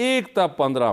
1 ta 15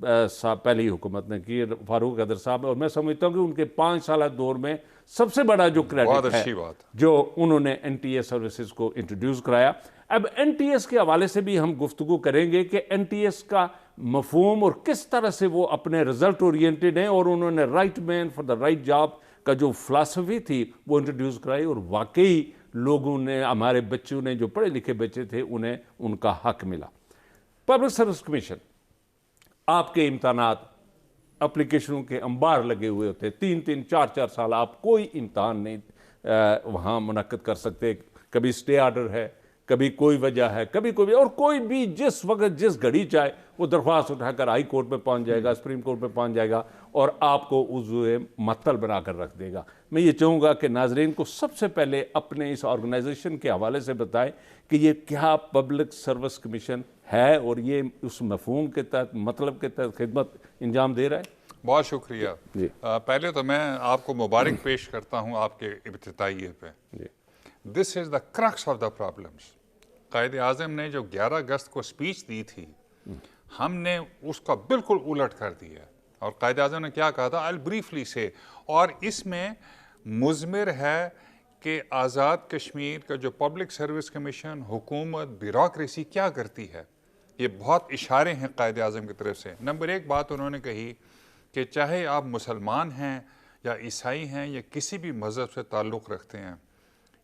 پہلی حکومت نے کی فاروق حیدر صاحب، اور میں سمجھتا ہوں کہ ان کے 5 سالہ دور میں سب سے بڑا جو کریڈٹ ہے جو انہوں نے این ٹی ایس سروسز کو انٹروڈیوس کرایا۔ اب این ٹی ایس کے حوالے سے بھی ہم گفتگو کریں گے کہ این ٹی ایس کا مفہوم اور کس طرح سے وہ اپنے رزلٹ اورینٹڈ ہیں، اور انہوں نے right man for the right job کا جو فلاسفی تھی وہ انٹروڈیوس کرائی، اور واقعی لوگوں نے، ہمارے بچوں نے، جو پڑھے لکھے بچے تھے، انہیں ان کا حق ملا۔ پبلک سروس کمیشن، آپ کے امتحانات اپلیکیشنوں کے انبار لگے ہوئے ہوتے، 3 4 سال آپ کوئی امتحان نہیں وہاں منعقد کر سکتے، کبھی اسٹے آرڈر ہے، کبھی کوئی وجہ ہے، کبھی کوئی، اور کوئی بھی جس وقت جس گھڑی چاہے وہ درخواست اٹھا کر ہائی کورٹ میں پہنچ جائے گا، سپریم کورٹ میں پہنچ جائے گا، اور آپ کو عضو معطل بنا کر رکھ دے گا۔ میں یہ چاہوں گا کہ ناظرین کو سب سے پہلے اپنے اس آرگنائزیشن کے حوالے سے بتائیں کہ یہ کیا پبلک سروس کمیشن ہے، اور یہ اس مفہوم کے تحت، مطلب کے تحت خدمت انجام دے رہا ہے۔ بہت شکریہ۔ پہلے تو میں آپ کو مبارک پیش کرتا ہوں آپ کے افتتاحیے پہ۔ This is the crux of the problems. Quaid Azam نے جو 11 اگست کو اسپیچ دی تھی، ہم نے اس کا بالکل الٹ کر دیا، اور قائد اعظم نے کیا کہا تھا، I'll briefly say، اور اس میں مضمر ہے کہ آزاد کشمیر کا جو پبلک سروس کمیشن، حکومت، بیوروکریسی کیا کرتی ہے، یہ بہت اشارے ہیں قائد اعظم کی طرف سے۔ نمبر 1 بات انہوں نے کہی کہ چاہے آپ مسلمان ہیں یا عیسائی ہیں یا کسی بھی مذہب سے تعلق رکھتے ہیں،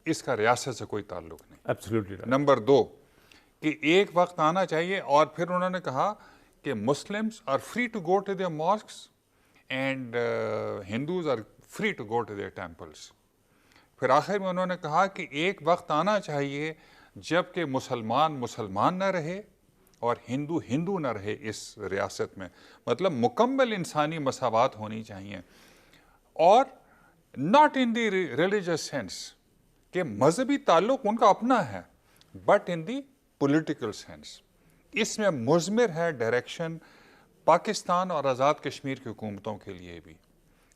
اس کا ریاست سے کوئی تعلق نہیں۔ Absolutely right. نمبر 2 کہ ایک وقت آنا چاہیے، اور پھر انہوں نے کہا کہ Muslims are free to go to their mosques and Hindus are free to go to their temples. پھر آخر میں انہوں نے کہا کہ ایک وقت آنا چاہیے جب کہ مسلمان نہ رہے اور ہندو نہ رہے اس ریاست میں، مطلب مکمل انسانی مساوات ہونی چاہیے، اور not in the religious sense کہ مذہبی تعلق ان کا اپنا ہے، but in the political sense. اس میں مضمر ہے ڈائریکشن پاکستان اور آزاد کشمیر کی حکومتوں کے لیے بھی۔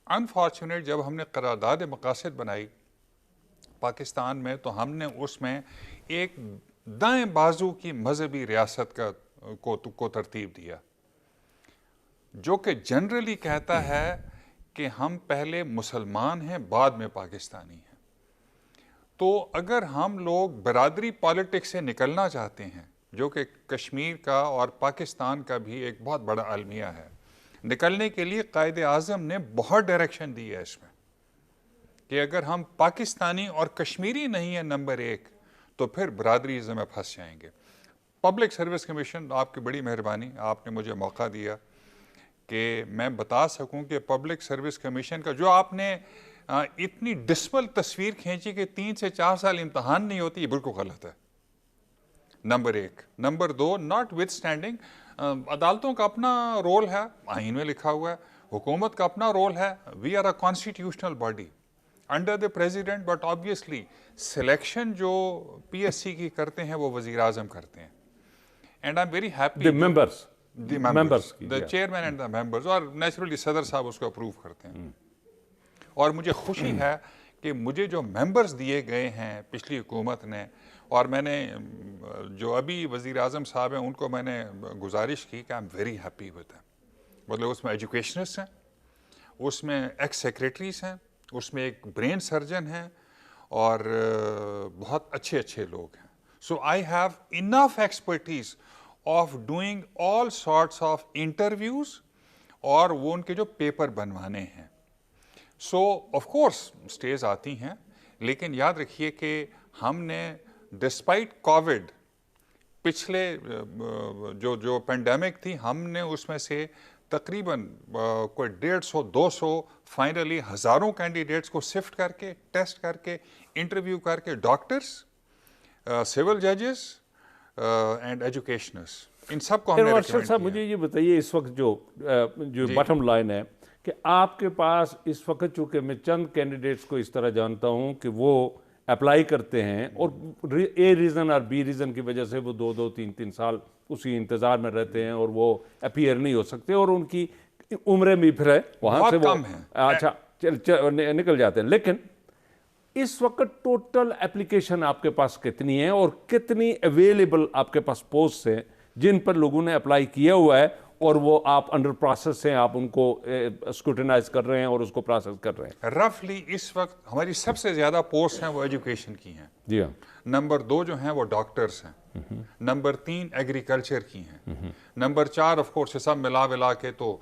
انفارچونیٹ جب ہم نے قرارداد مقاصد بنائی پاکستان میں، تو ہم نے اس میں ایک دائیں بازو کی مذہبی ریاست کو ترتیب دیا، جو کہ جنرلی کہتا ہے کہ ہم پہلے مسلمان ہیں، بعد میں پاکستانی ہیں۔ تو اگر ہم لوگ برادری پالیٹکس سے نکلنا چاہتے ہیں، جو کہ کشمیر کا اور پاکستان کا بھی ایک بہت بڑا المیہ ہے، نکلنے کے لیے قائد اعظم نے بہت ڈائریکشن دی ہے اس میں کہ اگر ہم پاکستانی اور کشمیری نہیں ہیں نمبر 1، تو پھر برادریزم میں پھنس جائیں گے۔ پبلک سروس کمیشن، آپ کی بڑی مہربانی، آپ نے مجھے موقع دیا کہ میں بتا سکوں کہ پبلک سروس کمیشن کا جو آپ نے اتنی ڈسمل تصویر کھینچی کہ 3 سے 4 سال امتحان نہیں ہوتی، یہ بالکل غلط ہے، number 1۔ Number 2، not with standing, عدالتوں کا اپنا رول ہے، آئین میں لکھا ہوا ہے، حکومت کا اپنا رول ہے، we are a constitutional body under the president, but obviously selection جو پی ایس سی کی کرتے ہیں وہ وزیر اعظم کرتے ہیں، and I am very happy, the chairman and the members، اور نیچرلی صدر صاحب اس کو اپروو کرتے ہیں، اور مجھے خوشی ہے کہ مجھے جو ممبرز دیے گئے ہیں پچھلی حکومت نے، اور میں نے جو ابھی وزیر اعظم صاحب ہیں ان کو میں نے گزارش کی کہ آئی am very happy with them، مطلب اس میں ایجوکیشنسٹ ہیں، اس میں ایکس سیکریٹریز ہیں، اس میں ایک برین سرجن ہیں، اور بہت اچھے لوگ ہیں۔ So I have enough expertise of doing all sorts of interviews, اور وہ ان کے جو پیپر بنوانے ہیں۔ سو آف کورس اسٹیز آتی ہیں، لیکن یاد رکھیے کہ ہم نے ڈسپائٹ کووڈ، پچھلے جو پینڈیمک تھی، ہم نے اس میں سے تقریباً کوئی 150 200 فائنلی ہزاروں کینڈیڈیٹس کو سفٹ کر کے، ٹیسٹ کر کے، انٹرویو کر کے، ڈاکٹرز، سول ججز اینڈ ایجوکیشنرز، ان سب کو ہم نے ریکمینڈ کیا۔ صاحب مجھے یہ بتائیے، اس وقت جو باٹم لائن ہے کہ آپ کے پاس اس وقت، چونکہ میں چند کینڈیڈیٹس کو اس طرح جانتا ہوں کہ وہ اپلائی کرتے ہیں اور اے ریزن اور بی ریزن کی وجہ سے وہ 2 3 سال اسی انتظار میں رہتے ہیں اور وہ اپیئر نہیں ہو سکتے، اور ان کی عمریں بھی پھر ہے وہاں سے وہ اچھا نکل جاتے ہیں۔ لیکن اس وقت ٹوٹل اپلیکیشن آپ کے پاس کتنی ہیں، اور کتنی اویلیبل آپ کے پاس پوسٹ ہیں جن پر لوگوں نے اپلائی کیا ہوا ہے، اور وہ آپ انڈر پروسیس ہیں, آپ ان کو اسکروٹنائز کر رہے ہیں اور اس کو پروسیس کر رہے ہیں. رفلی اس وقت ہماری سب سے زیادہ پوسٹ ہیں وہ ایجوکیشن کی ہیں. جی ہاں. نمبر 2 جو ہیں وہ ڈاکٹرز ہیں. نمبر 3 ایگریکلچر کی ہیں. نمبر 4 آف کورس سب ملا کے تو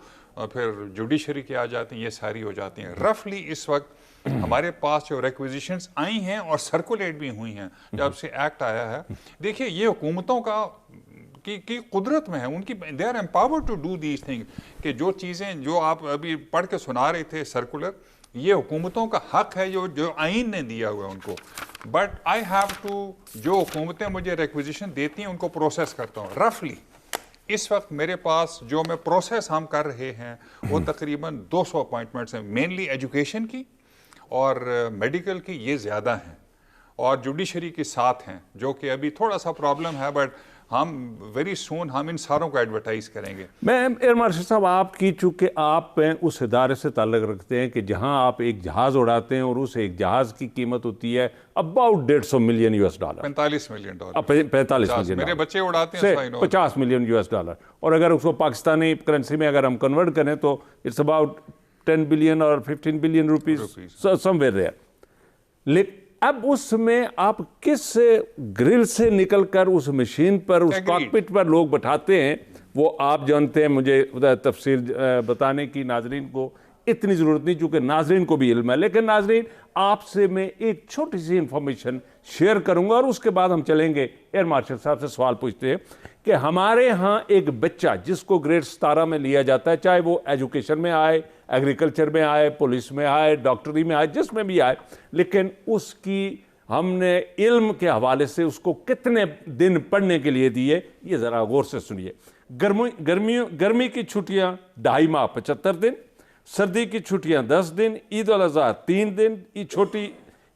پھر جوڈیشری کے آ جاتی ہیں, یہ ساری ہو جاتی ہیں. رفلی اس وقت ہمارے پاس جو ریکویزیشنز آئی ہیں اور سرکولیٹ بھی ہوئی ہیں جب سے ایکٹ آیا ہے, دیکھیے یہ حکومتوں کا کی قدرت میں ہے, ان کی they are empowered to do these thing, کہ جو چیزیں جو آپ ابھی پڑھ کے سنا رہے تھے سرکولر, یہ حکومتوں کا حق ہے جو آئین نے دیا ہوا ہے ان کو. بٹ آئی ہیو ٹو, جو حکومتیں مجھے ریکویزیشن دیتی ہیں ان کو پروسیس کرتا ہوں. رفلی اس وقت میرے پاس جو میں پروسیس ہم کر رہے ہیں وہ تقریباً 200 اپوائنٹمنٹس ہیں, مینلی ایجوکیشن کی اور میڈیکل کی یہ زیادہ ہیں, اور جوڈیشری کے ساتھ ہیں, جو کہ ابھی تھوڑا سا پرابلم ہے, بٹ ہم ویری سون ہم ان ساروں کو ایڈورٹائز کریں گے. میں ایئر مارشل صاحب, آپ کی چونکہ آپ اس ادارے سے تعلق رکھتے ہیں کہ جہاں آپ ایک جہاز اڑاتے ہیں اور اس ایک جہاز کی قیمت ہوتی ہے اباؤٹ $150 ملین $45 ملین 45 ملین, میرے بچے اڑاتے ہیں $50 ملین, اور اگر اس کو پاکستانی کرنسی میں اگر ہم کنورٹ کریں تو اٹس اباؤٹ 10 بلین اور 15 billion rupees somewhere there. لیکن اب اس میں آپ کس گرل سے نکل کر اس مشین پر, اس کاکپٹ پر لوگ بٹھاتے ہیں, وہ آپ جانتے ہیں, مجھے تفصیل بتانے کی ناظرین کو اتنی ضرورت نہیں چونکہ ناظرین کو بھی علم ہے. لیکن ناظرین, آپ سے میں ایک چھوٹی سی انفارمیشن شیئر کروں گا اور اس کے بعد ہم چلیں گے ایئر مارشل صاحب سے سوال پوچھتے ہیں کہ ہمارے ہاں ایک بچہ جس کو گریڈ 17 میں لیا جاتا ہے, چاہے وہ ایجوکیشن میں آئے, ایگریکلچر میں آئے, پولیس میں آئے, ڈاکٹری میں آئے, جس میں بھی آئے, لیکن اس کی ہم نے علم کے حوالے سے اس کو کتنے دن پڑھنے کے لیے دیے, یہ ذرا غور سے سنیے. گرمی کی چھٹیاں 2.5 ماہ 75 دن, سردی کی چھٹیاں 10 دن, عید الاضحیٰ 3 دن, چھوٹی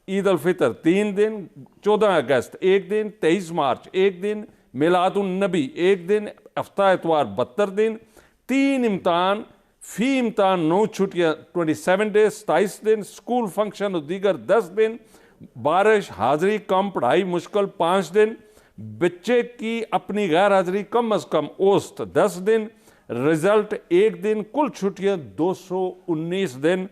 عید الفطر 3 دن, 14 اگست 1 دن, 23 مارچ 1 دن, میلاد النبی 1 دن, ہفتہ اتوار 72 دن, 3 امتحان, فی امتحان 9 چھٹیاں 27 ڈیز 27 دن, اسکول فنکشن اور دیگر 10 دن, بارش, حاضری کم, پڑھائی مشکل 5 دن, بچے کی اپنی غیر حاضری کم از کم اوسط 10 دن, رزلٹ 1 دن, کل چھٹیاں 219 دن,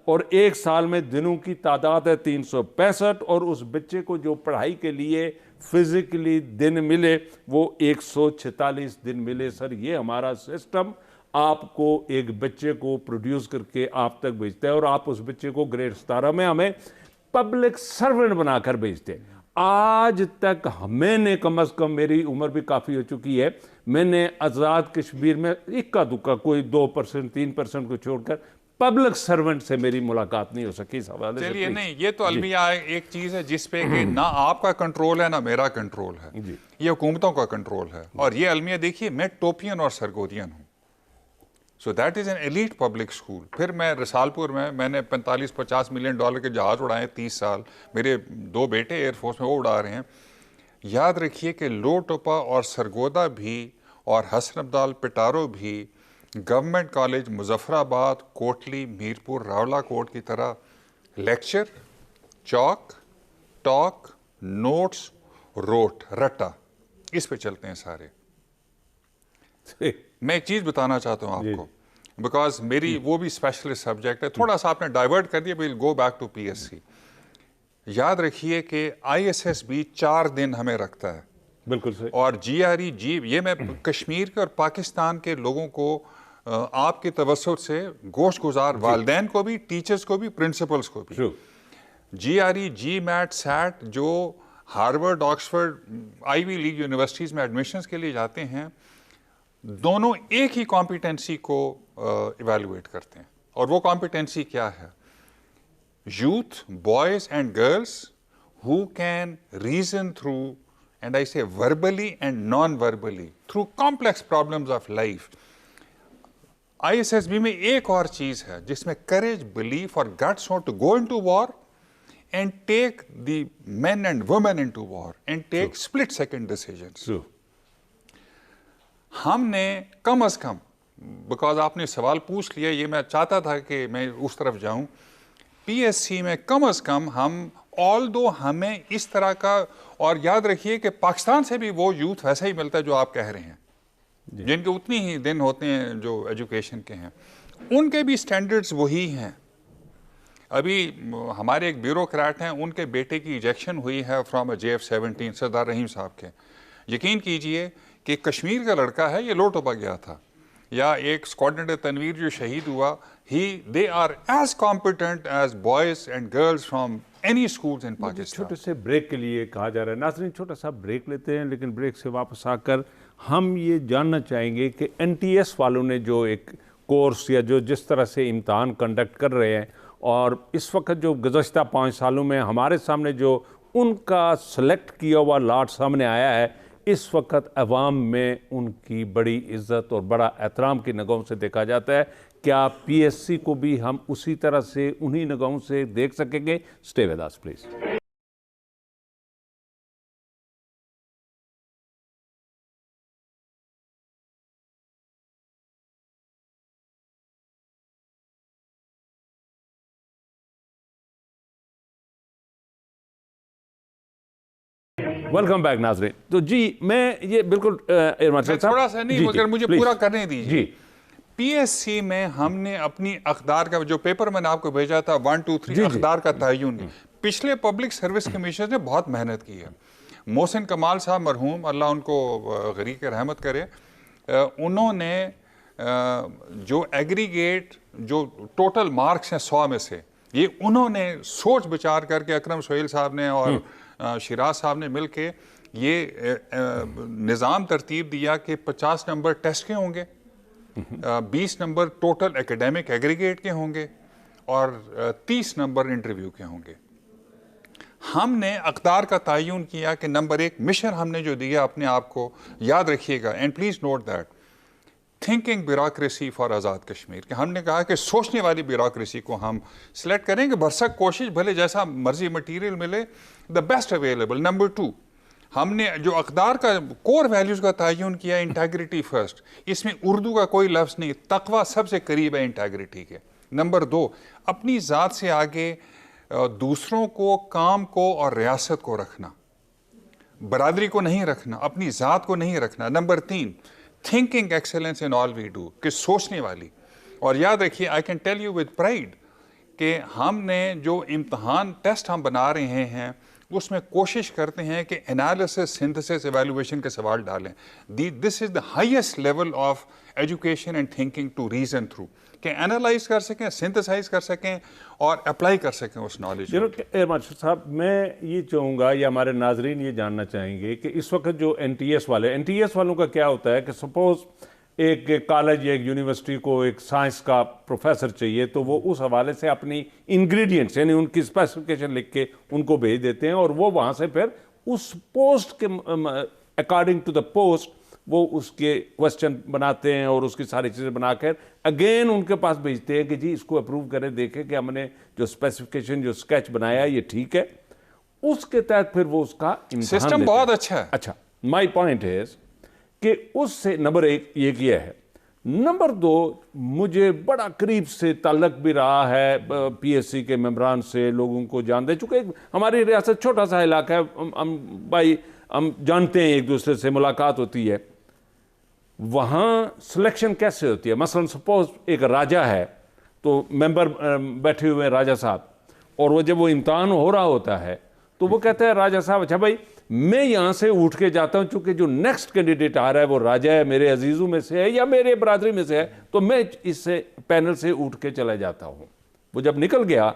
اور 1 سال میں دنوں کی تعداد ہے 365, اور اس بچے کو جو پڑھائی کے لیے فزیکلی دن ملے وہ 146 دن ملے. سر, یہ ہمارا سسٹم آپ کو ایک بچے کو پروڈیوس کر کے آپ تک بھیجتا ہے, اور آپ اس بچے کو گریڈ 17 میں ہمیں پبلک سرونٹ بنا کر بھیجتے ہیں. آج تک میں نے کم از کم, میری عمر بھی کافی ہو چکی ہے, میں نے آزاد کشمیر میں اکا دکا کوئی 2% 3% کو چھوڑ کر پبلک سرونٹ سے میری ملاقات نہیں ہو سکی. اس حوالے سے چلیے نہیں, یہ تو المیہ ایک چیز ہے جس پہ کہ نہ آپ کا کنٹرول ہے نہ میرا کنٹرول ہے, یہ حکومتوں کا کنٹرول ہے. اور یہ المیہ دیکھیے, میں ٹوپین اور سرگودین ہوں, so that is an elite public school. پھر میں رسالپور میں نے $45-50 ملین کے جہاز اڑائے 30 سال, میرے 2 بیٹے ایئر فورس میں وہ اڑا رہے ہیں. یاد رکھیے کہ لو ٹوپا اور سرگودا بھی اور حسن عبدال پٹارو بھی گورنمنٹ کالج مظفر آباد, کوٹلی, میرپور, راولا کوٹ کی طرح لیکچر, چاک, ٹاک, نوٹس, رٹا, اس پہ چلتے ہیں سارے. میں ایک چیز بتانا چاہتا ہوں آپ کو, بیکاز میری وہ بھی اسپیشلسٹ سبجیکٹ ہے. تھوڑا سا آپ نے ڈائیورٹ کر دیا, well go back to PSC. یاد رکھیے کہ ISS بھی 4 دن ہمیں رکھتا ہے. بالکل صحیح. اور GRE یہ میں کشمیر کے اور پاکستان کے لوگوں کو آپ کی توسط سے گوشت گزار, والدین کو بھی, ٹیچرز کو بھی, پرنسپلز کو بھی. GRE, GMAT, SAT جو ہارورڈ, آکسفورڈ, آئیوی لیگ یونیورسٹیز میں ایڈمیشنز کے لیے جاتے ہیں, دونوں ایک ہی کمپیٹنسی کو ایویلویٹ کرتے ہیں. اور وہ کمپیٹنسی کیا ہے؟ Youth, boys and girls who can reason through, and I say verbally and non-verbally, through complex problems of life. ISSB میں ایک اور چیز ہے جس میں courage, belief اور guts want to go into war and take the men and women into war and take split second decisions. ہم نے کم از کم, بیکاز آپ نے سوال پوچھ لیا, یہ میں چاہتا تھا کہ میں اس طرف جاؤں, PSC میں کم از کم ہم although ہمیں اس طرح کا, اور یاد رکھیے کہ پاکستان سے بھی وہ یوتھ ویسا ہی ملتا ہے جو آپ کہہ رہے ہیں. جن کے اتنی ہی دن ہوتے ہیں جو ایجوکیشن کے ہیں, ان کے بھی سٹینڈرڈز وہی ہیں. ابھی ہمارے ایک بیوروکریٹ ہیں, ان کے بیٹے کی ایجیکشن ہوئی ہے فرام JF-17 سردار رحیم صاحب کے. یقین کیجئے کہ کشمیر کا لڑکا ہے, یہ لوٹوپا گیا تھا, یا ایک اسکواڈرن تنویر جو شہید ہوا, they are as competent as boys and girls from any schools in Pakistan. چھوٹے سے بریک کے لیے کہا جا رہا ہے. ناظرین چھوٹا سا بریک لیتے ہیں, لیکن بریک سے واپس آ کر ہم یہ جاننا چاہیں گے کہ NTS والوں نے جو ایک کورس یا جو جس طرح سے امتحان کنڈکٹ کر رہے ہیں, اور اس وقت جو گزشتہ 5 سالوں میں ہمارے سامنے جو ان کا سلیکٹ کیا ہوا لاٹ سامنے آیا ہے, اس وقت عوام میں ان کی بڑی عزت اور بڑا احترام کی نگاہوں سے دیکھا جاتا ہے. کیا PSC کو بھی ہم اسی طرح سے انہی نگاہوں سے دیکھ سکیں گے؟ Stay with us please. Welcome back ناظرین. تو جی میں یہ بالکل تھوڑا سا نہیں, مگر مجھے پورا کرنے دیجیے. PSC میں ہم نے اپنی اقدار کا جو پیپر میں نے آپ کو بھیجا تھا 1 2 3 اقدار کا تعین, پچھلے پبلک سروس کمیشن نے بہت محنت کی ہے. محسن کمال صاحب مرحوم, اللہ ان کو غریق رحمت کرے, انہوں نے جو ایگریگیٹ جو ٹوٹل مارکس ہیں 100 میں سے, یہ انہوں نے سوچ بچار کر کے اکرم سہیل صاحب نے اور شیراز صاحب نے مل کے یہ نظام ترتیب دیا کہ 50 نمبر ٹیسٹ کے ہوں گے, 20 نمبر ٹوٹل ایکیڈیمک ایگریگیٹ کے ہوں گے, اور 30 نمبر انٹرویو کے ہوں گے. ہم نے اقدار کا تعین کیا کہ نمبر 1 مشن ہم نے جو دیا اپنے آپ کو یاد رکھیے گا, and please note that, thinking bureaucracy for Azad Kashmir, کہ ہم نے کہا کہ سوچنے والی بیوروکریسی کو ہم سلیکٹ کریں گے, برسک کوشش بھلے جیسا مرضی مٹیریل ملے, دا بیسٹ اویلیبل. نمبر 2, ہم نے جو اقدار کا کور ویلیوز کا تعین کیا, انٹیگریٹی فرسٹ, اس میں اردو کا کوئی لفظ نہیں, تقوی سب سے قریب ہے انٹیگریٹی کے. نمبر 2, اپنی ذات سے آگے دوسروں کو, کام کو اور ریاست کو رکھنا, برادری کو نہیں رکھنا, اپنی ذات کو نہیں رکھنا. Number 3, thinking excellence in all we do, کہ سوچنے والی. اور یاد رکھیے, I can tell you with pride کہ ہم نے جو امتحان ٹیسٹ ہم بنا رہے ہیں اس میں کوشش کرتے ہیں کہ انالیسس, سنتھسس, ایویلویشن کے سوال ڈالیں. This is the highest level of education and thinking to reason through, کہ انالائز کر سکیں, سنتھسائز کر سکیں اور اپلائی کر سکیں اس نالج. مارشل صاحب, میں یہ چاہوں گا یا ہمارے ناظرین یہ جاننا چاہیں گے کہ اس وقت جو NTS والوں کا کیا ہوتا ہے کہ سپوز ایک کالج یا ایک یونیورسٹی کو ایک سائنس کا پروفیسر چاہیے, تو وہ اس حوالے سے اپنی انگریڈینٹس یعنی ان کی اسپیسیفکیشن لکھ کے ان کو بھیج دیتے ہیں, اور وہ وہاں سے پھر اس پوسٹ کے اکارڈنگ ٹو دا پوسٹ وہ اس کے کوسچن بناتے ہیں اور اس کی ساری چیزیں بنا کر اگین ان کے پاس بھیجتے ہیں کہ جی اس کو اپروو کریں, دیکھیں کہ ہم نے جو اسپیسیفکیشن جو اسکیچ بنایا یہ ٹھیک ہے. اس کے تحت پھر وہ اس کا امتحان سسٹم بہت اچھا ہے. اچھا, مائی پوائنٹ از کہ اس سے نمبر 1 یہ کیا ہے. نمبر 2, مجھے بڑا قریب سے تعلق بھی رہا ہے PSC کے ممبران سے, لوگوں کو جانتے, چونکہ ہماری ریاست چھوٹا سا علاقہ ہے, ہم جانتے ہیں, ایک دوسرے سے ملاقات ہوتی ہے. وہاں سلیکشن کیسے ہوتی ہے؟ مثلا سپوز ایک راجہ ہے, تو ممبر بیٹھے ہوئے ہیں راجہ صاحب, اور وہ جب وہ امتحان ہو رہا ہوتا ہے تو وہ کہتا ہے راجہ صاحب اچھا بھائی میں یہاں سے اٹھ کے جاتا ہوں, چونکہ جو نیکسٹ کینڈیڈیٹ آ رہا ہے وہ راجہ ہے, میرے عزیزوں میں سے ہے یا میرے برادری میں سے ہے, تو میں اس سے پینل سے اٹھ کے چلا جاتا ہوں. وہ جب نکل گیا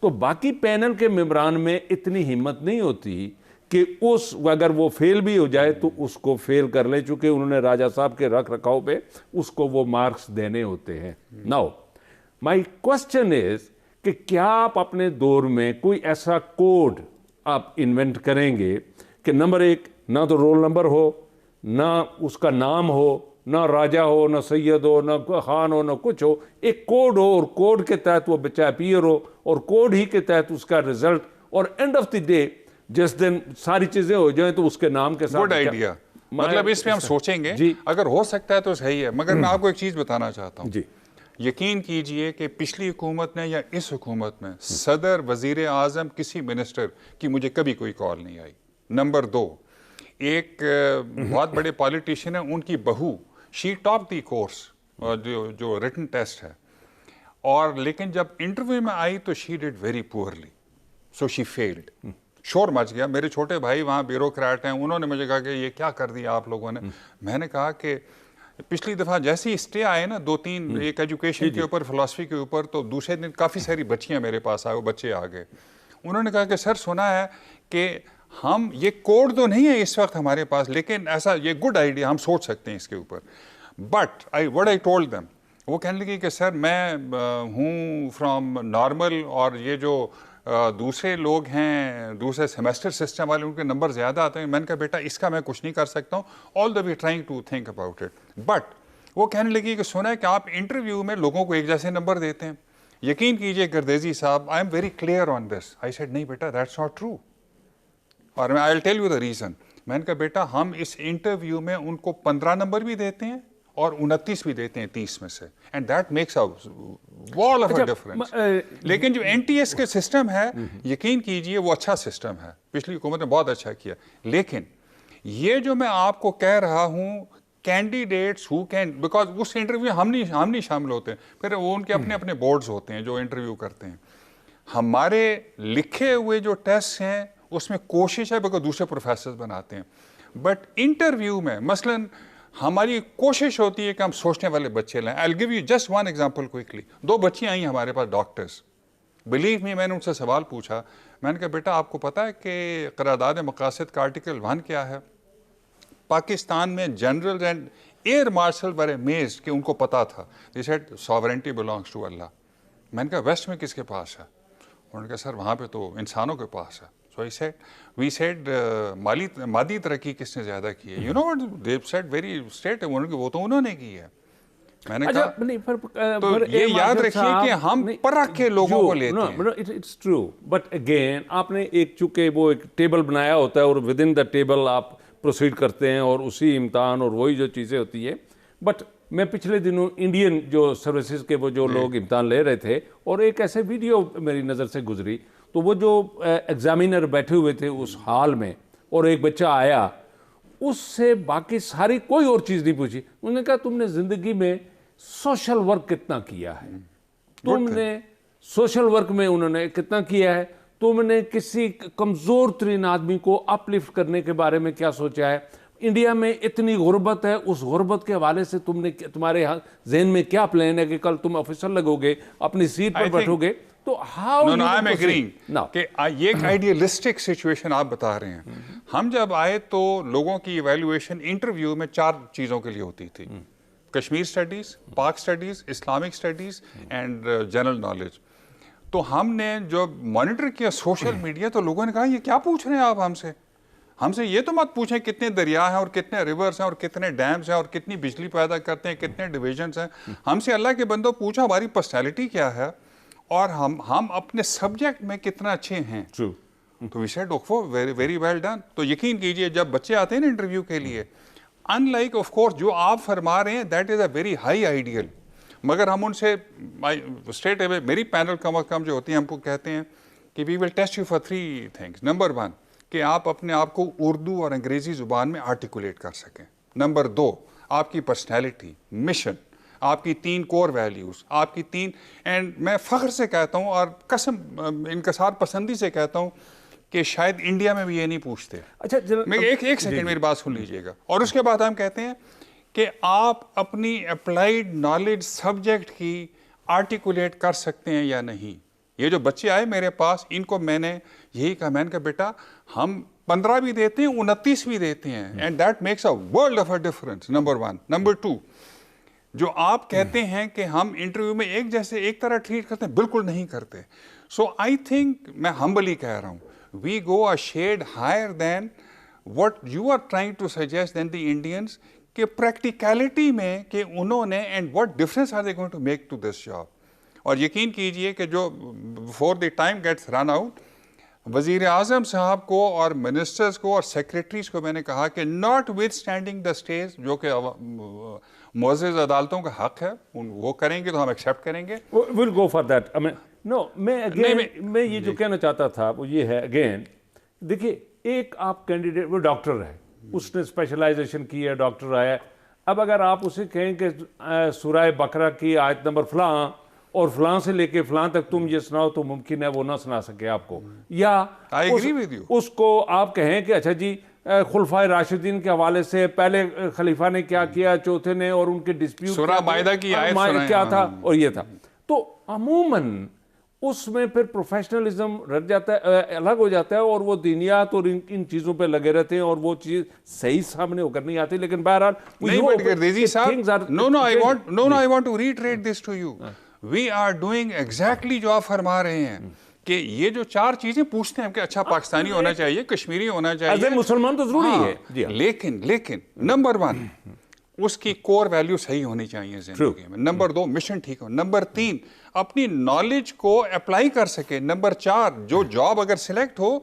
تو باقی پینل کے ممبران میں اتنی ہمت نہیں ہوتی کہ اگر وہ فیل بھی ہو جائے تو اس کو فیل کر لیں, چونکہ انہوں نے راجہ صاحب کے رکھ رکھاؤ پہ اس کو وہ مارکس دینے ہوتے ہیں. ناؤ مائی کوسچن از کہ کیا آپ اپنے دور میں کوئی ایسا کوڈ آپ انوینٹ کریں گے کہ نمبر 1 نہ تو رول نمبر ہو, نہ اس کا نام ہو, نہ راجہ ہو, نہ سید ہو, نہ خان ہو, نہ کچھ ہو, ایک کوڈ ہو, اور کوڈ کے تحت وہ بچہ اپیئر ہو, اور کوڈ ہی کے تحت اس کا رزلٹ, اور اینڈ آف دی ڈے جس دن ساری چیزیں ہو جائیں تو اس کے نام کے ساتھ. گڈ آئیڈیا, مطلب اس پہ ہم سوچیں گے, اگر ہو سکتا ہے تو صحیح ہے. مگر میں آپ کو ایک چیز بتانا چاہتا ہوں. یقین کیجئے کہ پچھلی حکومت میں یا اس حکومت میں صدر, وزیر اعظم, کسی منسٹر کی مجھے کبھی کوئی کال نہیں آئی. نمبر 2, ایک بہت بڑے پالیٹیشین ہیں, ان کی بہو شی ٹاپ دی کورس جو ریٹن ٹیسٹ ہے, اور لیکن جب انٹرویو میں آئی تو she did very poorly, so she felt. شور مچ گیا. میرے چھوٹے بھائی وہاں بیوروکریٹ ہیں, انہوں نے مجھے کہا کہ یہ کیا کر دیا آپ لوگوں نے. میں نے کہا کہ پچھلی دفعہ جیسے ہی اسٹے آئے نا 2-3 ایک ایجوکیشن کے اوپر, فلاسفی کے اوپر, تو دوسرے دن کافی ساری بچیاں میرے پاس آئے, وہ بچے آ گئے. انہوں نے کہا کہ سر سنا ہے کہ ہم, یہ کوڈ تو نہیں ہے اس وقت ہمارے پاس, لیکن ایسا یہ گڈ آئیڈیا, ہم سوچ سکتے ہیں اس کے اوپر. But what I told them, وہ کہنے لگی کہ سر میں ہوں فرام نارمل, اور یہ جو دوسرے لوگ ہیں دوسرے سیمیسٹر سسٹم والے, ان کے نمبر زیادہ آتے ہیں. میں نے کہا بیٹا اس کا میں کچھ نہیں کر سکتا ہوں, all the we trying to think about it. But وہ کہنے لگی کہ سنا ہے کہ آپ انٹرویو میں لوگوں کو ایک جیسے نمبر دیتے ہیں. یقین کیجئے Gardezi sahib, I am very clear on this. I said نہیں بیٹا دیٹس ناٹ ٹرو, اور I will tell you the reason. میں نے کہا بیٹا ہم اس انٹرویو میں ان کو 15 نمبر بھی دیتے ہیں اور 29 بھی دیتے ہیں 30 میں سے, اینڈ دیٹ میکس اے وال آف اے ڈفرنس. لیکن جو این ٹی ایس کے سسٹم ہے, یقین کیجئے وہ اچھا سسٹم ہے, پچھلی حکومت نے بہت اچھا کیا. لیکن یہ جو میں آپ کو کہہ رہا ہوں, کینڈیڈیٹس ہو کین, بیکاز اس انٹرویو ہم نہیں شامل ہوتے, پھر وہ ان کے اپنے اپنے بورڈز ہوتے ہیں جو انٹرویو کرتے ہیں. ہمارے لکھے ہوئے جو ٹیسٹ ہیں اس میں کوشش ہے بیکاز دوسرے پروفیسرز بناتے ہیں, بٹ انٹرویو میں مثلاً ہماری کوشش ہوتی ہے کہ ہم سوچنے والے بچے لائیں. I'll give you just one example quickly. 2 بچیاں آئیں ہمارے پاس ڈاکٹرز. بلیو می, میں نے ان سے سوال پوچھا, میں نے کہا بیٹا آپ کو پتا ہے کہ قرارداد مقاصد کا آرٹیکل 1 کیا ہے؟ پاکستان میں general and air marshal were amazed کہ ان کو پتا تھا. They said sovereignty belongs to Allah. میں نے کہا ویسٹ میں کس کے پاس ہے؟ انہوں نے کہا سر وہاں پہ تو انسانوں کے پاس ہے. So we said مادی ترقی کس نے زیادہ کی ہے؟ You know what they said very straight, وہ تو انہوں نے کی ہے. میں نے کہا تو یہ یاد رکھیے کہ ہم پرکھ کے لوگوں کو لیتے ہیں. It's true, but again آپ نے ایک چونکہ وہ ایک ٹیبل بنایا ہوتا ہے اور ودن دا ٹیبل آپ پروسیڈ کرتے ہیں اور اسی امتحان اور وہی جو چیزیں ہوتی ہیں. بٹ میں پچھلے دنوں انڈین جو سروسز کے وہ جو لوگ امتحان لے رہے تھے, اور ایک ایسے ویڈیو میری نظر سے گزری, تو وہ جو ایگزامینر بیٹھے ہوئے تھے اس ہال میں, اور ایک بچہ آیا, اس سے باقی ساری کوئی اور چیز نہیں پوچھی. انہوں نے کہا تم نے زندگی میں سوشل ورک کتنا کیا ہے, تم نے سوشل ورک میں انہوں نے کتنا کیا ہے, تم نے کسی کمزور ترین آدمی کو اپ لفٹ کرنے کے بارے میں کیا سوچا ہے. انڈیا میں اتنی غربت ہے, اس غربت کے حوالے سے تمہارے ذہن میں کیا پلان ہے کہ کل تم آفیسر لگو گے, اپنی سیٹ پر بیٹھو گے. تو ہاؤ No, I'm agreeing کہ یہ ایک آئیڈیلسٹک سچویشن آپ بتا رہے ہیں. ہم جب آئے تو لوگوں کی ایویلویشن انٹرویو میں 4 چیزوں کے لیے ہوتی تھی: کشمیر اسٹڈیز, پاک studies, Islamic studies and general knowledge. تو ہم نے جو مانیٹر کیا سوشل میڈیا, تو لوگوں نے کہا یہ کیا پوچھ رہے ہیں آپ ہم سے یہ تو مت پوچھیں کتنے دریا ہیں اور کتنے ریورز ہیں اور کتنے ڈیمز ہیں اور کتنی بجلی پیدا کرتے ہیں, کتنے ڈویژنز ہیں. ہم سے اللہ کے بندوں پوچھا ہماری پرسنالٹی کیا ہے اور ہم اپنے سبجیکٹ میں کتنا اچھے ہیں. تو we said very well done. تو یقین کیجئے جب بچے آتے ہیں نا انٹرویو کے لیے, ان لائک آف کورس جو آپ فرما رہے ہیں that is a very high ideal, مگر ہم ان سے اسٹریٹ اوے, میری پینل کم از کم جو ہوتی ہیں ہم کو کہتے ہیں کہ we will test you for 3 things. Number 1 کہ آپ اپنے آپ کو اردو اور انگریزی زبان میں آرٹیکولیٹ کر سکیں. نمبر 2 آپ کی پرسنالٹی, مشن, آپ کی 3 کور ویلیوز, آپ کی 3, اینڈ میں فخر سے کہتا ہوں اور قسم انکسار پسندی سے کہتا ہوں کہ شاید انڈیا میں بھی یہ نہیں پوچھتے. اچھا میں ایک سیکنڈ میری بات سن لیجئے گا. اور اس کے بعد ہم کہتے ہیں کہ آپ اپنی اپلائیڈ نالج سبجیکٹ کی آرٹیکولیٹ کر سکتے ہیں یا نہیں. یہ جو بچے آئے میرے پاس, ان کو میں نے یہی کہا, میں نے کہا بیٹا ہم 15 بھی دیتے ہیں, 29 بھی دیتے ہیں, and that makes a world of a difference. Number 1. Number 2, جو آپ کہتے ہیں کہ ہم انٹرویو میں ایک طرح ٹریٹ کرتے ہیں, بالکل نہیں کرتے. سو آئی تھنک, میں ہمبلی کہہ رہا ہوں, we go a shade higher than what you are trying to suggest than the Indians, کہ پریکٹیکلٹی میں کہ انہوں نے and what difference are they going to make to this job. اور یقین کیجئے کہ جو before the time gets run out, وزیر اعظم صاحب کو اور منسٹرز کو اور سیکریٹریز کو میں نے کہا کہ not with standing the stage, جو کہ معزز عدالتوں کا حق ہے, وہ کریں گے تو ہم ایکسیپٹ کریں گے. we'll go for that. میں یہ جو کہنا چاہتا تھا وہ یہ ہے, اگین دیکھیے ایک آپ کینڈیڈیٹ, وہ ڈاکٹر ہے, اس نے اسپیشلائزیشن کی ہے, ڈاکٹر آیا, اب اگر آپ اسے کہیں کہ سورہ بقرہ کی آیت نمبر فلاں اور فلاں سے لے کے فلاں تک تم یہ سناؤ تو ممکن ہے وہ نہ سنا سکے آپ کو، یا اس کو آپ کہیں کہ اچھا جی خلفائے راشدین کے حوالے سے پہلے خلیفہ نے کیا کیا، چوتھے نے، اور ان کے ڈسپیوٹ سورہ مائدہ کی آیت کیا تھا اور یہ تھا، تو عموماً اس میں پھر پروفیشنلزم رہ جاتا ہے، الگ ہو جاتا ہے، اور وہ دینیات اور ان چیزوں پہ لگے رہتے ہیں، اور وہ چیز صحیح سامنے ہو کر نہیں آتی. لیکن بہرحال نہیں، بٹ گردیزی صاحب no I want to reiterate this to you. We are doing exactly جو آپ فرما رہے ہیں کہ یہ جو 4 چیزیں پوچھتے ہیں کہ اچھا پاکستانی ہونا چاہیے، کشمیری ہونا چاہیے، مسلمان تو ضروری ہے، لیکن نمبر 1 اس کی کور ویلیو صحیح ہونی چاہیے زندگی میں، نمبر 2 مشن ٹھیک ہو، نمبر 3 اپنی نالج کو اپلائی کر سکے، نمبر 4 جو جاب اگر select who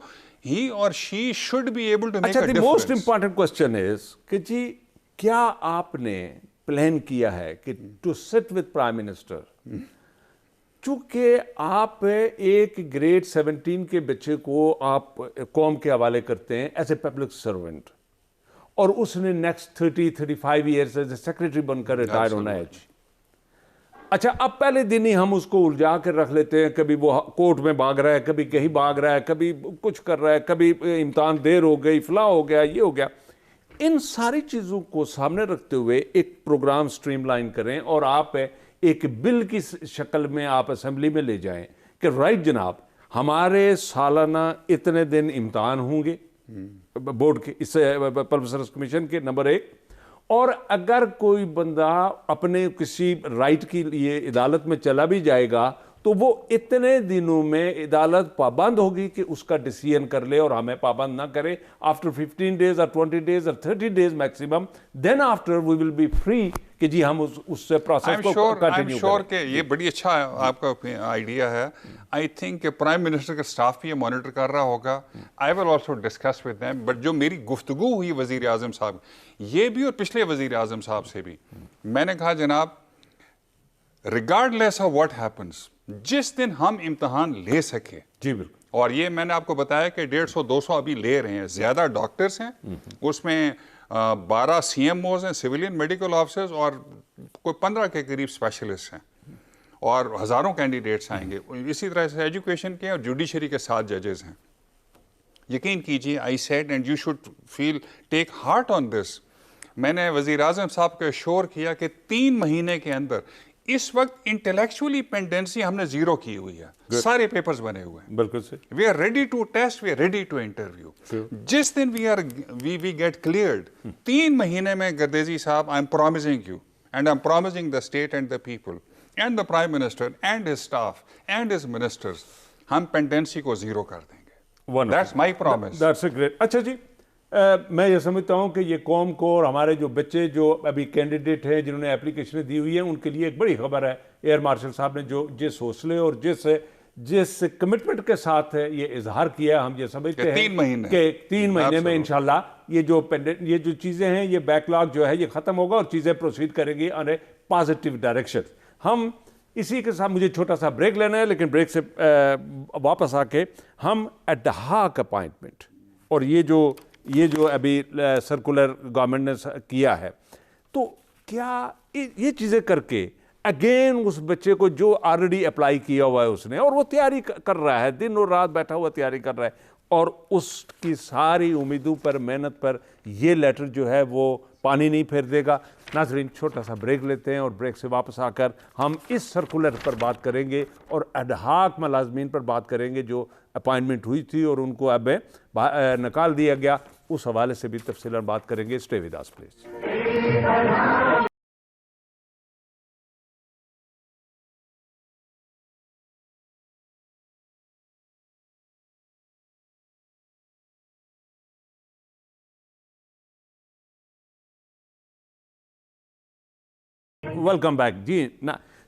he or she should be able to make a difference. The most important question is کہ جی کیا آپ نے پلان کیا ہے کہ to sit with Prime Minister، چونکہ آپ ایک گریڈ 17 کے بچے کو آپ قوم کے حوالے کرتے ہیں ایز اے پبلک سرونٹ، اور اس نے next 30-35 years as a secretary بن کر ریٹائر ہونا ہے. اچھا اب پہلے دن ہی ہم اس کو الجھا کر رکھ لیتے ہیں، کبھی وہ کورٹ میں بھاگ رہا ہے، کبھی کہیں بھاگ رہا ہے، کبھی کچھ کر رہا ہے، کبھی امتحان دیر ہو گئی، فلاں ہو گیا، یہ ہو گیا. ان ساری چیزوں کو سامنے رکھتے ہوئے ایک پروگرام سٹریم لائن کریں، اور آپ ایک بل کی شکل میں آپ اسمبلی میں لے جائیں کہ رائٹ جناب ہمارے سالانہ اتنے دن امتحان ہوں گے بورڈ کے، اس پبلک سروس کمیشن کے، نمبر 1. اور اگر کوئی بندہ اپنے کسی رائٹ کے لیے عدالت میں چلا بھی جائے گا تو وہ اتنے دنوں میں عدالت پابند ہوگی کہ اس کا ڈیسیژن کر لے، اور ہمیں پابند نہ کرے. آفٹر 15 days اور 20 days اور 30 days maximum, then after we will be free کہ جی ہم اس سے پروسیس کو کنٹینیو کریں. کہ یہ بڑی اچھا آپ کا آئیڈیا ہے. آئی تھنک کہ پرائم منسٹر کا اسٹاف بھی یہ مانیٹر کر رہا ہوگا. I will also discuss with them. But جو میری گفتگو ہوئی وزیر اعظم صاحب، یہ بھی اور پچھلے وزیر اعظم صاحب سے بھی، میں نے کہا جناب regard less of what happens, جس دن ہم امتحان لے سکے، جی بالکل، اور یہ میں نے آپ کو بتایا کہ 150-200 ابھی لے رہے ہیں، زیادہ ڈاکٹرز ہیں اس میں، 12 CMOs ہیں، سویلین میڈیکل آفیسرز، اور کوئی 15 کے قریب اسپیشلسٹ ہیں، اور ہزاروں کینڈیڈیٹس آئیں گے. اسی طرح سے ایجوکیشن کے اور جوڈیشری کے 7 ججز ہیں. یقین کیجیے I said and you should feel take heart on this. میں نے وزیر اعظم صاحب کو ایشور کیا کہ 3 مہینے کے اندر اس وقت انٹلیکچولی پینڈنسی ہم نے 0 کی ہوئی ہے، سارے پیپرز بنے ہوئے ہیں. بالکل سے we are ready to test, we are ready to interview. جس دن وی گیٹ کلیئرڈ 3 مہینے میں Gardezi sahib, I M promising you and I am promising the state and the people and the prime minister and his staff and his ministers, ہم pendency کو 0 کر دیں گے. That's my promise. That's a great. اچھا جی، میں یہ سمجھتا ہوں کہ یہ قوم کو اور ہمارے جو بچے جو ابھی کینڈیڈیٹ ہیں جنہوں نے اپلیکیشنیں دی ہوئی ہیں ان کے لیے ایک بڑی خبر ہے. ایئر مارشل صاحب نے جو جس حوصلے اور جس کمٹمنٹ کے ساتھ یہ اظہار کیا، ہم یہ سمجھتے ہیں کہ 3 مہینے میں انشاءاللہ یہ جو چیزیں ہیں، یہ بیک لاگ جو ہے یہ ختم ہوگا اور چیزیں پروسیڈ کریں گی آن اے پازیٹیو ڈائریکشن. ہم اسی کے ساتھ، مجھے چھوٹا سا بریک لینا ہے، لیکن بریک سے واپس آ کے ہم ایڈہاک اپائنٹمنٹ اور یہ جو ابھی سرکولر گورنمنٹ نے کیا ہے، تو کیا یہ چیزیں کر کے اگین اس بچے کو جو آلریڈی اپلائی کیا ہوا ہے اس نے، اور وہ تیاری کر رہا ہے، دن اور رات بیٹھا ہوا تیاری کر رہا ہے، اور اس کی ساری امیدوں پر، محنت پر یہ لیٹر جو ہے وہ پانی نہیں پھیر دے گا. ناظرین، چھوٹا سا بریک لیتے ہیں اور بریک سے واپس آ کر ہم اس سرکولر پر بات کریں گے اور ایڈہاک ملازمین پر بات کریں گے جو اپائنٹمنٹ ہوئی تھی اور ان کو اب نکال دیا گیا. اس حوالے سے بھی تفصیلاً بات کریں گے. Stay with us please. Welcome back. جی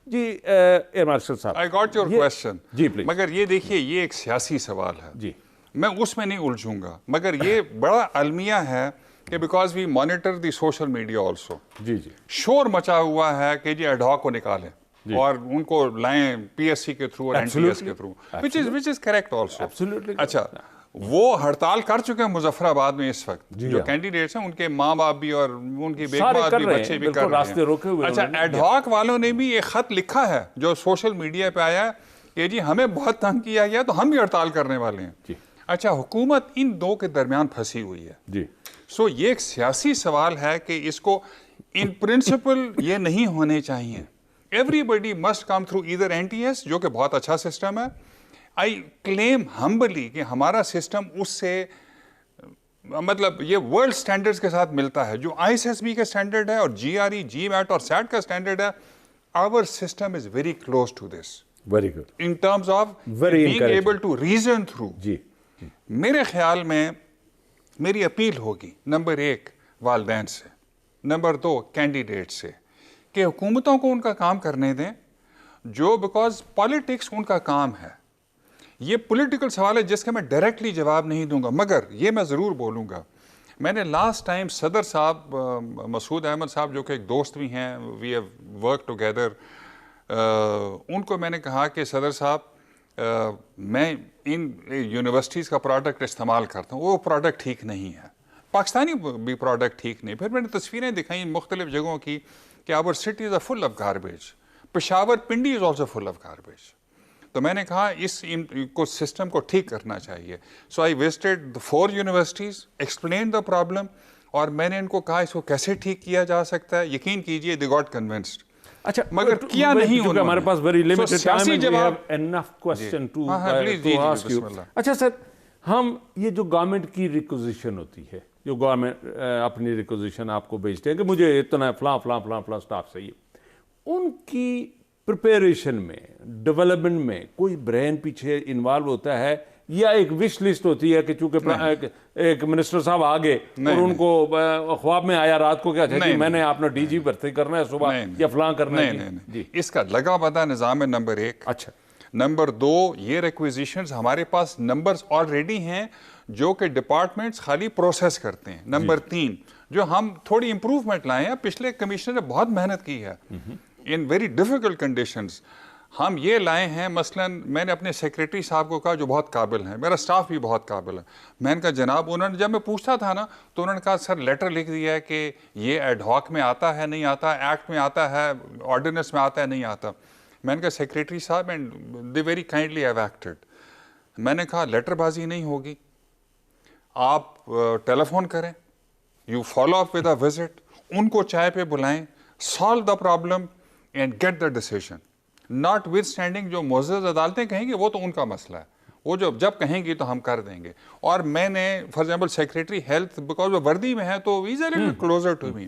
ایئر مارشل صاحب، I got your question. جی پلیز. مگر یہ دیکھیے، یہ ایک سیاسی سوال ہے، جی میں اس میں نہیں الجھوں گا، مگر یہ بڑا المیہ ہے کہ because we monitor the social media also. جی شور مچا ہوا ہے کہ جی ایڈہاک کو نکالیں اور ان کو لائیں PSC کے تھرو اور NTS کے through, which is correct also. Absolutely. اچھا، وہ ہڑتال کر چکے ہیں مظفر آباد میں اس وقت جو کینڈیڈیٹس ہیں ان کے ماں باپ بھی اور ان کی بیگمات بھی بچے بھی کر رہے ہیں. اچھا ایڈ ہاک والوں نے بھی ایک خط لکھا ہے جو سوشل میڈیا پہ آیا ہے کہ جی ہمیں بہت تنگ کیا گیا تو ہم بھی ہڑتال کرنے والے ہیں. اچھا حکومت ان دو کے درمیان پھنسی ہوئی ہے. سو یہ ایک سیاسی سوال ہے کہ اس کو ان پرنسپل یہ نہیں ہونے چاہیے. Everybody must come through either NTS جو کہ بہت اچھا سسٹم ہے. آئی کلیم ہمبلی کہ ہمارا سسٹم اس سے مطلب یہ ورلڈ سٹینڈرڈز کے ساتھ ملتا ہے جو ISSB کا سٹینڈرڈ ہے اور GRE, GMAT اور SAT کا سٹینڈرڈ ہے. Our system is very close to this. Very good. In terms of being able to reason through. جی میرے خیال میں میری اپیل ہوگی نمبر 1 والدین سے, نمبر 2 کینڈیڈیٹ سے کہ حکومتوں کو ان کا کام کرنے دیں جو بیکاز پالیٹکس ان کا کام ہے. یہ پولیٹیکل سوال ہے جس کا میں ڈائریکٹلی جواب نہیں دوں گا, مگر یہ میں ضرور بولوں گا. میں نے لاسٹ ٹائم صدر صاحب مسعود احمد صاحب جو کہ ایک دوست بھی ہیں, وی ہیو ورک ٹوگیدر, ان کو میں نے کہا کہ صدر صاحب میں ان یونیورسٹیز کا پروڈکٹ استعمال کرتا ہوں, وہ پروڈکٹ ٹھیک نہیں ہے, پاکستانی بھی پروڈکٹ ٹھیک نہیں. پھر میں نے تصویریں دکھائیں مختلف جگہوں کی کہ our cities are full of garbage. Peshawar Pindi is also full of garbage. تو میں نے کہا اس کو سسٹم کو ٹھیک کرنا چاہیے. So I visited 4 universities, explain the problem, اور میں نے ان کو کہا اس کو کیسے ٹھیک کیا جا سکتا ہے. یقین کیجئے they got convinced. اچھا مگر کیا نہیں انہوں نے. ہمارے پاس ویری لمیٹڈ ٹائم ہے, we have enough question to ask you. اچھا سر, ہم یہ جو گورنمنٹ کی ریکوزیشن ہوتی ہے, جو گورنمنٹ اپنی ریکوزیشن آپ کو بھیجتے ہیں کہ مجھے اتنا فلاں فلاں فلاں فلاں اسٹاف چاہیے, ان کی پریپریشن میں, ڈیولپمنٹ میں کوئی برین پیچھے انوالو ہوتا ہے یا ایک وش لسٹ ہوتی ہے کہ چونکہ ایک منسٹر صاحب آگے اور ان کو خواب میں آیا رات کو کہ اچھا جی میں نے آپ نے DG بھرتی کرنا ہے صبح یا فلاں کرنا ہے؟ نہیں, اس کا لگا پتہ نظام ہے نمبر 1. اچھا نمبر 2 یہ ریکویزیشنز ہمارے پاس نمبرز آلریڈی ہیں جو کہ ڈپارٹمنٹس خالی پروسیس کرتے ہیں. نمبر 3 جو ہم تھوڑی امپروومنٹ لائے ہیں, پچھلے کمشنر نے بہت محنت کی ہے ان ویری ڈیفیکلٹ کنڈیشنز. ہم یہ لائے ہیں, مثلا میں نے اپنے سیکریٹری صاحب کو کہا جو بہت قابل ہیں, میرا سٹاف بھی بہت قابل ہے, میں نے کہا جناب, انہوں نے جب میں پوچھتا تھا نا تو انہوں نے کہا سر لیٹر لکھ دیا ہے کہ یہ ایڈ ہاک میں آتا ہے نہیں آتا, ایکٹ میں آتا ہے, آرڈیننس میں آتا ہے نہیں آتا. میں نے کہا سیکریٹری صاحب and they very kindly have acted. میں نے کہا لیٹر بازی نہیں ہوگی, آپ ٹیلی فون کریں, you follow up with a visit, ان کو چائے پہ بلائیں, solve the problem and get the decision. Notwithstanding جو معزز عدالتیں کہیں گے وہ تو ان کا مسئلہ ہے, وہ جب کہیں گی تو ہم کر دیں گے. اور میں نے for example secretary health because وہ وردی میں ہے تو we are little closer to me.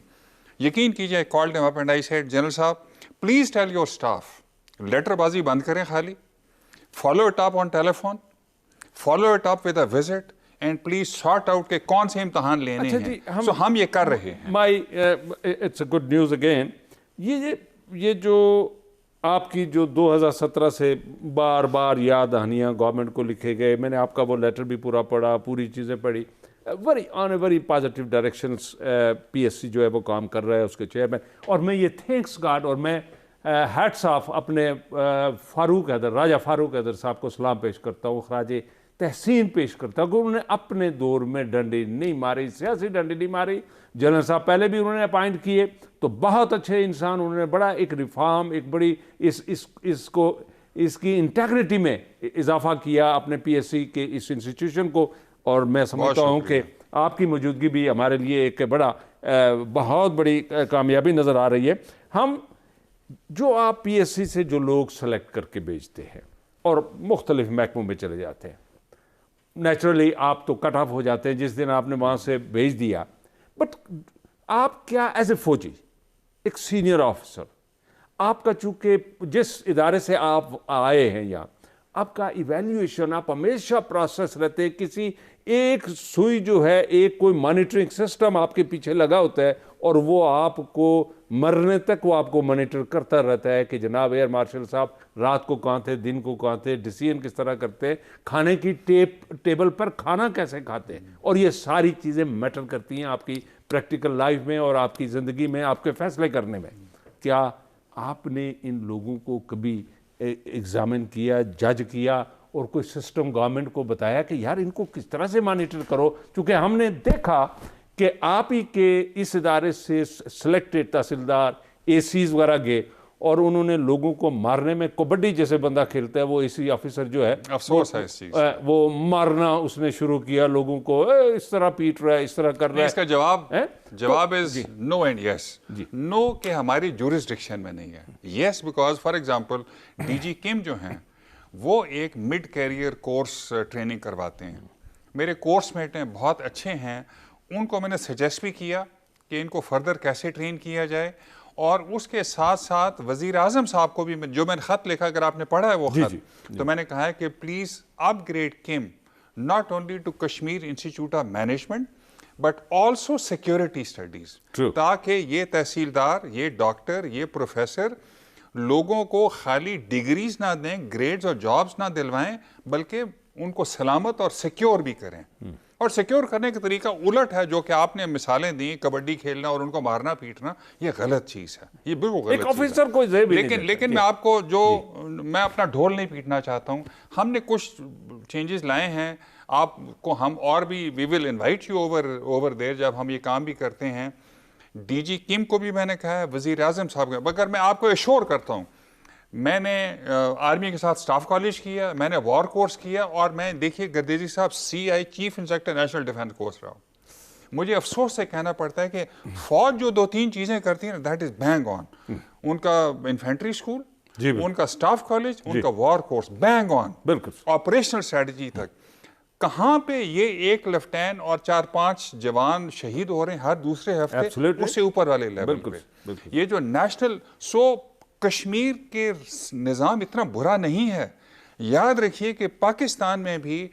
یقین کیجیے, کالڈ ہم up and I said general صاحب please tell your staff letter بازی بند کریں, خالی follow it up on telephone, follow it up with a visit, and please sort out کہ کون سے امتحان لینے ہیں. سو ہم یہ کر رہے ہیں. My it's a good news again. یہ جو آپ کی جو 2017 سے بار بار یاد دہانیاں گورنمنٹ کو لکھے گئے, میں نے آپ کا وہ لیٹر بھی پورا پڑھا, پوری چیزیں پڑھی, very on a very positive directions PSC جو ہے وہ کام کر رہا ہے اس کے چیئرمین. اور میں یہ تھینکس گاڈ اور میں ہیٹس آف اپنے فاروق حیدر, راجہ فاروق حیدر صاحب کو سلام پیش کرتا ہوں, خراج تحسین پیش کرتا ہوں کہ انہوں نے اپنے دور میں ڈنڈی نہیں ماری, سیاسی ڈنڈی نہیں ماری. جنرل صاحب پہلے بھی انہوں نے اپائنٹ کیے تو بہت اچھے انسان, انہوں نے بڑا ایک ریفارم, ایک بڑی اس کی انٹیگریٹی میں اضافہ کیا اپنے PSC کے اس انسٹیٹیوشن کو. اور میں سمجھتا ہوں کہ آپ کی موجودگی بھی ہمارے لیے ایک بڑا بہت بڑی کامیابی نظر آ رہی ہے. ہم جو آپ PSC سے جو لوگ سلیکٹ کر کے بھیجتے ہیں اور مختلف محکموں میں چلے جاتے ہیں, نیچرلی آپ تو کٹ آف ہو جاتے ہیں جس دن آپ نے وہاں سے بھیج دیا, بٹ آپ کیا ایز اے فوجی, ایک سینئر آفیسر, آپ کا چونکہ جس ادارے سے آپ آئے ہیں یہاں, آپ کا ایویلیویشن, آپ ہمیشہ پروسیس رہتے ہیں, کسی ایک سوئی جو ہے, ایک کوئی مانیٹرنگ سسٹم آپ کے پیچھے لگا ہوتا ہے اور وہ آپ کو مرنے تک وہ آپ کو مانیٹر کرتا رہتا ہے کہ جناب ایئر مارشل صاحب رات کو کہاں تھے, دن کو کہاں تھے, ڈیسیژن کس طرح کرتے ہیں, کھانے کی ٹیبل پر کھانا کیسے کھاتے ہیں. اور یہ ساری چیزیں میٹر کرتی ہیں آپ کی پریکٹیکل لائف میں اور آپ کی زندگی میں, آپ کے فیصلے کرنے میں. کیا آپ نے ان لوگوں کو کبھی ایگزامن کیا, جج کیا اور کوئی سسٹم گورنمنٹ کو بتایا کہ یار ان کو کس طرح سے مانیٹر کرو، چونکہ ہم نے دیکھا کہ آپ ہی کے اس ادارے سے سلیکٹڈ تحصیلدار اے سیز وغیرہ گئے اور انہوں نے لوگوں کو مارنے میں، کبڈی جیسے بندہ کھیلتا ہے وہ اے سی آفیسر جو ہے، افسوس ہے اس چیز، وہ مارنا اس نے شروع کیا لوگوں کو، اس طرح پیٹ رہا ہے، اس طرح کر رہا ہے. اس کا جواب از نو اینڈ یس. نو کہ ہماری جورسڈکشن میں نہیں ہے. Yes because for example D G کم جو ہیں وہ ایک مڈ کیریئر کورس ٹریننگ کرواتے ہیں. میرے کورس میٹ ہیں، بہت اچھے ہیں، ان کو میں نے سجیسٹ بھی کیا کہ ان کو فردر کیسے ٹرین کیا جائے. اور اس کے ساتھ ساتھ وزیر اعظم صاحب کو بھی جو میں نے خط لکھا، اگر آپ نے پڑھا ہے وہ خط، تو میں نے کہا ہے کہ please upgrade come not only to Kashmir institute of management but also security studies, تاکہ یہ تحصیلدار، یہ ڈاکٹر، یہ پروفیسر لوگوں کو خالی ڈگریز نہ دیں، گریڈز اور جابز نہ دلوائیں، بلکہ ان کو سلامت اور سیکیور بھی کریں. اور سیکیور کرنے کا طریقہ الٹ ہے جو کہ آپ نے مثالیں دیں، کبڈی کھیلنا اور ان کو مارنا پیٹنا، یہ غلط چیز ہے، یہ بالکل غلط ایک آفیسر کو لیکن میں آپ کو میں اپنا ڈھول نہیں پیٹنا چاہتا ہوں. ہم نے کچھ چینجز لائے ہیں، آپ کو ہم اور بھی وی ول انوائٹ یو اوور دیر جب ہم یہ کام بھی کرتے ہیں. ڈی جی کم کو بھی میں نے کہا ہے، وزیر اعظم صاحب کو، مگر میں آپ کو ایشور کرتا ہوں میں نے آرمی کے ساتھ سٹاف کالج کیا، میں نے وار کورس کیا، اور میں دیکھیے Gardezi sahib C I chief inspector national defence course رہا ہوں. مجھے افسوس سے کہنا پڑتا ہے کہ فوج جو 2-3 چیزیں کرتی ہیں دیٹ از بینگ آن. ان کا انفینٹری اسکول، ان کا سٹاف کالج، ان کا وار کورس بینگ آن، بالکل آپریشنل اسٹریٹجی تک. کہاں پہ یہ ایک لیفٹینٹ اور 4-5 جوان شہید ہو رہے ہیں ہر دوسرے ہفتے، اس سے اوپر والے لیول پہ. یہ جو نیشنل کشمیر کے نظام اتنا برا نہیں ہے. یاد رکھیے کہ پاکستان میں بھی،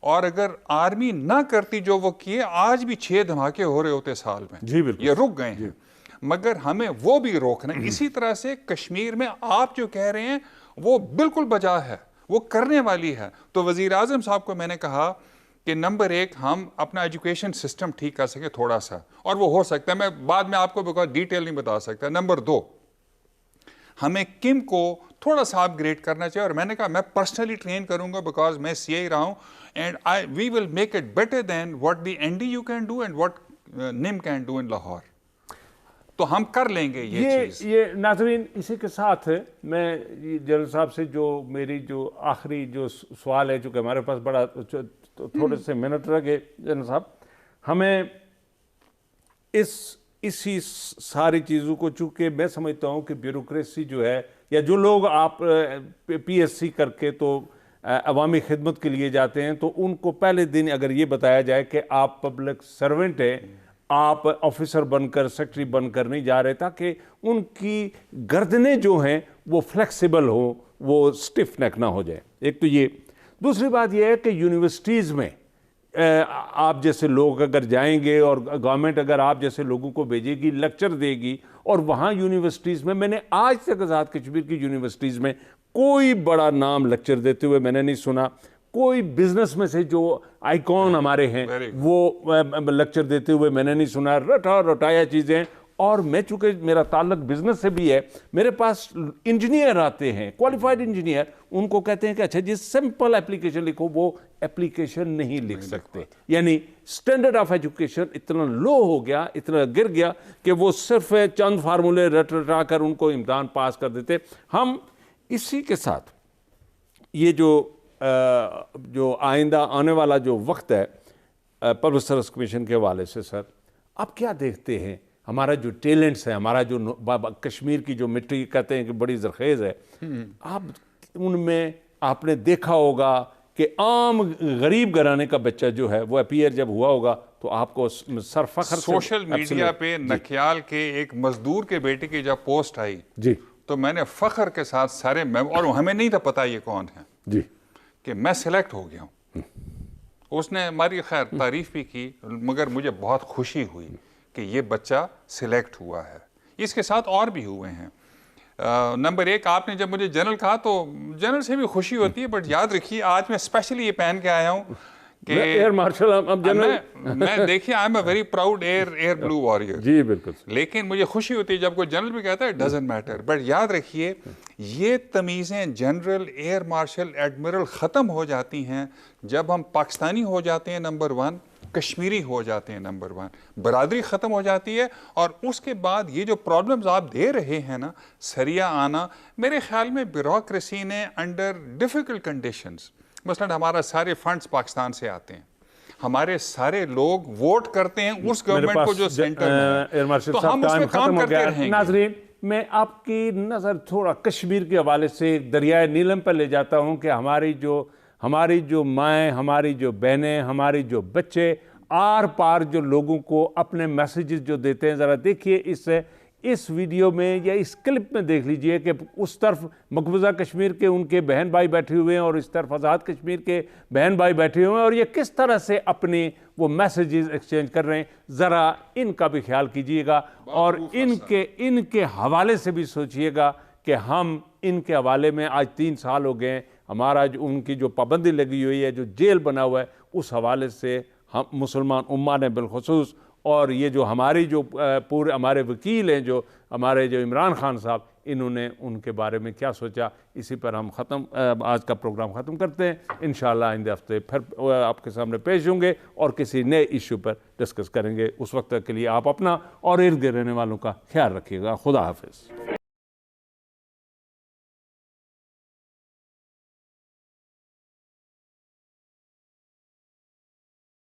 اور اگر آرمی نہ کرتی جو وہ کیے، آج بھی 6 دھماکے ہو رہے ہوتے سال میں. یہ رک گئے ہیں، مگر ہمیں وہ بھی روکنا. اسی طرح سے کشمیر میں آپ جو کہہ رہے ہیں وہ بالکل بجا ہے، وہ کرنے والی ہے. تو وزیر اعظم صاحب کو میں نے کہا کہ نمبر 1 ہم اپنا ایجوکیشن سسٹم ٹھیک کر سکیں تھوڑا سا، اور وہ ہو سکتا ہے، میں بعد میں آپ کو ڈیٹیل نہیں بتا سکتا. نمبر 2 ہمیں کم کو تھوڑا سا اپ گریڈ کرنا چاہیے، اور میں نے کہا میں پرسنلی ٹرین کروں گا بیکاز میں سی آئی رہا ہوں، and we will make it better than what the N D U can do and what NUM can do in Lahore. تو ہم کر لیں گے یہ چیز. یہ ناظرین، اسی کے ساتھ میں جنرل صاحب سے جو میری جو آخری جو سوال ہے، چونکہ ہمارے پاس بڑا تھوڑے سے منٹ رہ گئے جنرل صاحب، ہمیں اسی ساری چیزوں کو، چونکہ میں سمجھتا ہوں کہ بیوروکریسی جو ہے، یا جو لوگ آپ پی ایس سی کر کے تو عوامی خدمت کے لیے جاتے ہیں، تو ان کو پہلے دن اگر یہ بتایا جائے کہ آپ پبلک سرونٹ ہیں، آپ آفیسر بن کر، سیکٹری بن کر نہیں جا رہے، تاکہ ان کی گردنیں جو ہیں وہ فلیکسیبل ہوں، وہ سٹف نیک نہ ہو جائے. ایک تو یہ. دوسری بات یہ ہے کہ یونیورسٹیز میں آپ جیسے لوگ اگر جائیں گے، اور گورنمنٹ اگر آپ جیسے لوگوں کو بھیجے گی، لیکچر دے گی، اور وہاں یونیورسٹیز میں نے آج تک آزاد کشمیر کی یونیورسٹیز میں کوئی بڑا نام لیکچر دیتے ہوئے میں نے نہیں سنا. کوئی بزنس میں سے جو آئیکن ہمارے ہیں وہ لیکچر دیتے ہوئے میں نے نہیں سنا. رٹایا چیزیں. اور میں چونکہ میرا تعلق بزنس سے بھی ہے، میرے پاس انجینئر آتے ہیں، کوالیفائڈ انجینئر، ان کو کہتے ہیں کہ اچھا جی سمپل اپلیکیشن لکھو، وہ اپلیکیشن نہیں لکھ سکتے. یعنی سٹینڈرڈ آف ایجوکیشن اتنا لو ہو گیا، اتنا گر گیا کہ وہ صرف چند فارمولے رٹا کر ان کو امتحان پاس کر دیتے. ہم اسی کے ساتھ یہ جو آئندہ آنے والا جو وقت ہے پبلک سروس کمیشن کے حوالے سے، سر آپ کیا دیکھتے ہیں؟ ہمارا جو ٹیلنٹس ہے، ہمارا جو کشمیر کی جو مٹی کہتے ہیں کہ بڑی زرخیز ہے، آپ ان میں آپ نے دیکھا ہوگا کہ عام غریب گھرانے کا بچہ جو ہے وہ اپیئر جب ہوا ہوگا تو آپ کو سر فخر سوشل میڈیا پہ نکھیال کے ایک مزدور کے بیٹے کی جب پوسٹ آئی جی تو میں نے فخر کے ساتھ سارے اور ہمیں نہیں تھا پتا یہ کون ہے جی کہ میں سلیکٹ ہو گیا ہوں. اس نے ہماری خیر تعریف بھی کی، مگر مجھے بہت خوشی ہوئی کہ یہ بچہ سلیکٹ ہوا ہے. اس کے ساتھ اور بھی ہوئے ہیں. نمبر 1 آپ نے جب مجھے جنرل کہا تو جنرل سے بھی خوشی ہوتی ہے، بٹ یاد رکھیے آج میں اسپیشلی یہ پہن کے آیا ہوں کہ ایئر مارشل اب جنرل میں دیکھیے I am a very proud air blue warrior. جی بالکل. لیکن مجھے خوشی ہوتی ہے جب کوئی جنرل بھی کہتا ہے ڈزنٹ میٹر. بٹ یاد رکھیے یہ تمیزیں جنرل, ایئر مارشل, ایڈمرل ختم ہو جاتی ہیں جب ہم پاکستانی ہو جاتے ہیں نمبر 1, کشمیری ہو جاتے ہیں نمبر 1, برادری ختم ہو جاتی ہے. اور اس کے بعد یہ جو پرابلمز آپ دے رہے ہیں نا, سریا آنا, میرے خیال میں بیوروکریسی نے انڈر ڈیفیکلٹ کنڈیشنز, مثلا ہمارا سارے فنڈز پاکستان سے آتے ہیں, ہمارے سارے لوگ ووٹ کرتے ہیں اس گورنمنٹ کو جو سینٹر میں ہے, تو ہم اس میں کام کرتے رہیں گے. ناظرین, میں آپ کی نظر تھوڑا کشمیر کے حوالے سے دریائے نیلم پر لے جاتا ہوں کہ ہماری جو مائیں, ہماری جو بہنیں, ہماری جو بچے آر پار جو لوگوں کو اپنے میسیجز جو دیتے ہیں, ذرا دیکھیے اس ویڈیو میں یا اس کلپ میں دیکھ لیجئے کہ اس طرف مقبوضہ کشمیر کے ان کے بہن بھائی بیٹھے ہوئے ہیں اور اس طرف آزاد کشمیر کے بہن بھائی بیٹھے ہوئے ہیں, اور یہ کس طرح سے اپنے وہ میسیجز ایکسچینج کر رہے ہیں. ذرا ان کا بھی خیال کیجئے گا اور ان کے حوالے سے بھی سوچئے گا کہ ہم ان کے حوالے میں آج 3 سال ہو گئے ہیں, ہمارا جو ان کی جو پابندی لگی ہوئی ہے, جو جیل بنا ہوا ہے, اس حوالے سے ہم مسلمان امہ نے بالخصوص, اور یہ جو ہماری جو پورے ہمارے وکیل ہیں, جو ہمارے جو عمران خان صاحب, انہوں نے ان کے بارے میں کیا سوچا. اسی پر ہم آج کا پروگرام ختم کرتے ہیں. انشاءاللہ آئندہ ہفتے پھر آپ کے سامنے پیش ہوں گے اور کسی نئے ایشو پر ڈسکس کریں گے. اس وقت کے لیے آپ اپنا اور ارد گرد رہنے والوں کا خیال رکھیے گا. خدا حافظ.